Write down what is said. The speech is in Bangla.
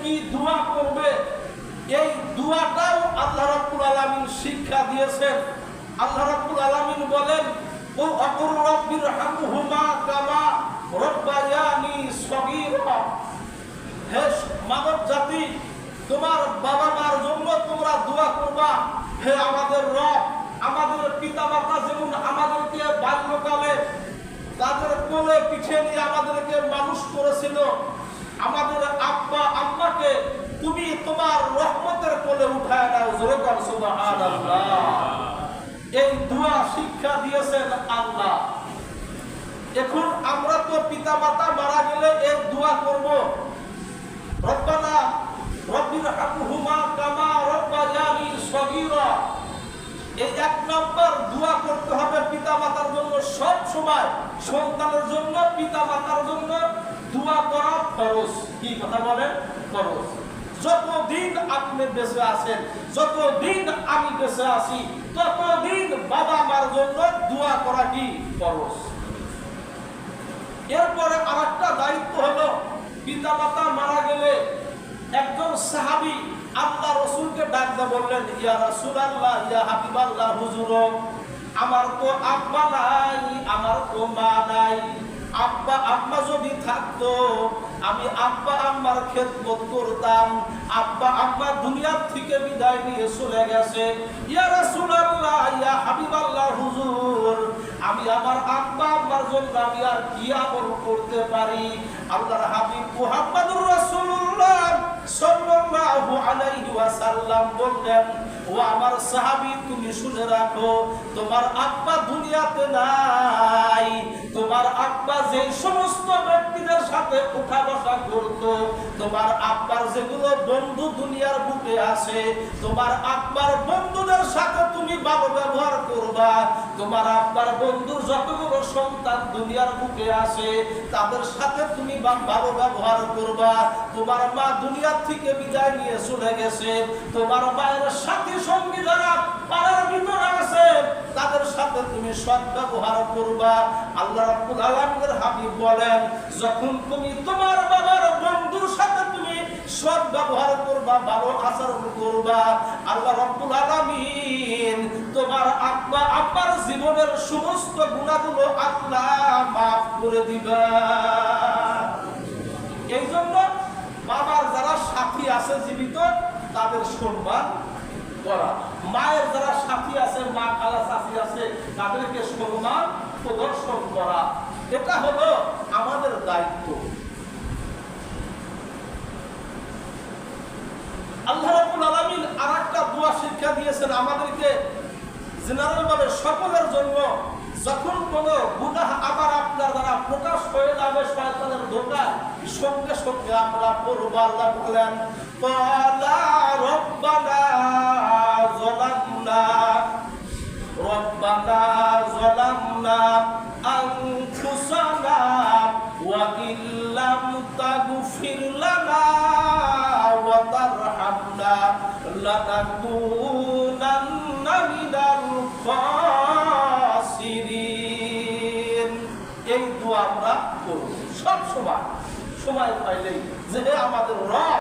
কি দোয়া করবে, এই দোয়াটাও আল্লাহ রাব্বুল আলামিন শিক্ষা দিয়েছেন। আল্লাহ রাব্বুল আলামিন বলেন, ও আকুর রাব্বির হামহুমা কামা রাব্বায়ানি সগীরা। হে মানব জাতি, তোমার বাবা মার জন্য তোমরা দোয়া করবা। হে আমাদের রব, আমাদের পিতা মাতা যেমন আমাদেরকে বাল্যকালে তাদের কোলে পিঠে নিয়ে আমাদেরকে মানুষ করেছিল, আমাদের আব্বা আম্মাকে তুমি তোমার রহমতের কোলে উঠায় নাও। জোরে বল সুবহানাল্লাহ। এই দোয়া শিক্ষা দিয়েছেন আল্লাহ। এখন আমরা তো পিতা মাতা মারা গেলে এই দোয়া করব, রব্বানা রব্বির হামহুমা কামা রাব্বায়ানি সগীরা। এই এক নম্বর দোয়া করতে হবে পিতা মাতার জন্য। সব সময় সন্তানের জন্য, পিতা মাতার জন্য দোয়া করা ফরজ। কি কথা বলেন? ফরজ। যতদিন আপনি বেঁচে আছেন, যতদিন আমি বেঁচে আছি, ততদিন বাবা মার জন্য দোয়া করা কি ফরজ। এরপরে আরেকটা দায়িত্ব হলো, পিতা মাতা মারা গেলে একজন সাহাবী আল্লাহ রাসূলকে ডাকতে বললেন, ইয়া রাসূলুল্লাহ, ইয়া হাবিবাল্লাহ, হুজুর, আমার তো আব্বা নাই, আমার তো মা নাই। আব্বা আম্মা যদি থাকতো আমি আব্বা আম্মার খেদমত করতাম। আব্বা আম্মা দুনিয়ার থেকে বিদায় নিয়ে চলে গেছে। ইয়া রাসূলুল্লাহ, ইয়া হাবিবাল্লাহ, হুজুর, আমি আমার আব্বা আম্মার জন্য আমি আর কি আমল করতে পারি? আল্লাহর হাবিব মুহাম্মদুর রাসূলুল্লাহ সাল্লাল্লাহু আলাইহি ওয়াসাল্লাম বললেন, ও আমার সাহাবী, তুমি শুনে রাখো, তোমার আব্বা দুনিয়াতে নাই। তোমার আব্বা যে সমস্ত ব্যক্তিদের সাথে উঠা বসা করত, তোমার আব্বার যেগুলো বন্ধু দুনিয়ার বুকে আছে, তোমার আব্বার বন্ধুদের সাথে তুমি ভালো ব্যবহার করবা। তোমার আব্বার বন্ধুর যতগুলো সন্তান দুনিয়ার বুকে আছে তাদের সাথে তুমি ভালো ব্যবহার করবা। তোমার মা দুনিয়ার থেকে বিদায় নিয়ে চলে গেছে, তোমার মায়ের সাথী সঙ্গী যারা পাড়ার ভিতরে আছে তাদের সাথে তুমি সৎ ব্যবহার করবা। আল্লাহ রাব্বুল আলামিনের হাবিব বলেন, যখন তুমি তোমার বাবার বন্ধুর সাথে তুমি সৎ ব্যবহার করবা, ভালো আচরণ করবা, আল্লাহ রাব্বুল আলামিন তোমার আব্বা আব্বার জীবনের সমস্ত গুনাহগুলো আল্লাহ মাফ করে দিবা। এই জন্য বাবার যারা সাথী আছে জীবিত তাদের সম্মান করা, মায়ের যারা সাথী আছে, মা খালা চাচি আছে, তাদেরকে সম্মান প্রদর্শন করা, এটা হলো আমাদের দায়িত্ব। আল্লাহ রাব্বুল আলামিন আরেকটা দোয়া শিক্ষা দিয়েছেন আমাদেরকে, জেনারেল ভাবে সকলের জন্য। যখন কোনো গুনাহ আবার আপনার দ্বারা প্রকাশ হয়ে যাবে শয়তানের ধোঁকায়, সঙ্গে সঙ্গে আমরা পড়ব, আল্লাহ বলেন, ক্বালা রব্বানা যালামনা আনফুসানা ওয়া ইল্লাম তাগফির লানা ওয়া তারহামনা লানাকুনান্না মিনাল খাসিরিন। এই দোয়া আমরা করব সব সময়, সময় পাইলেই, যে আমাদের রব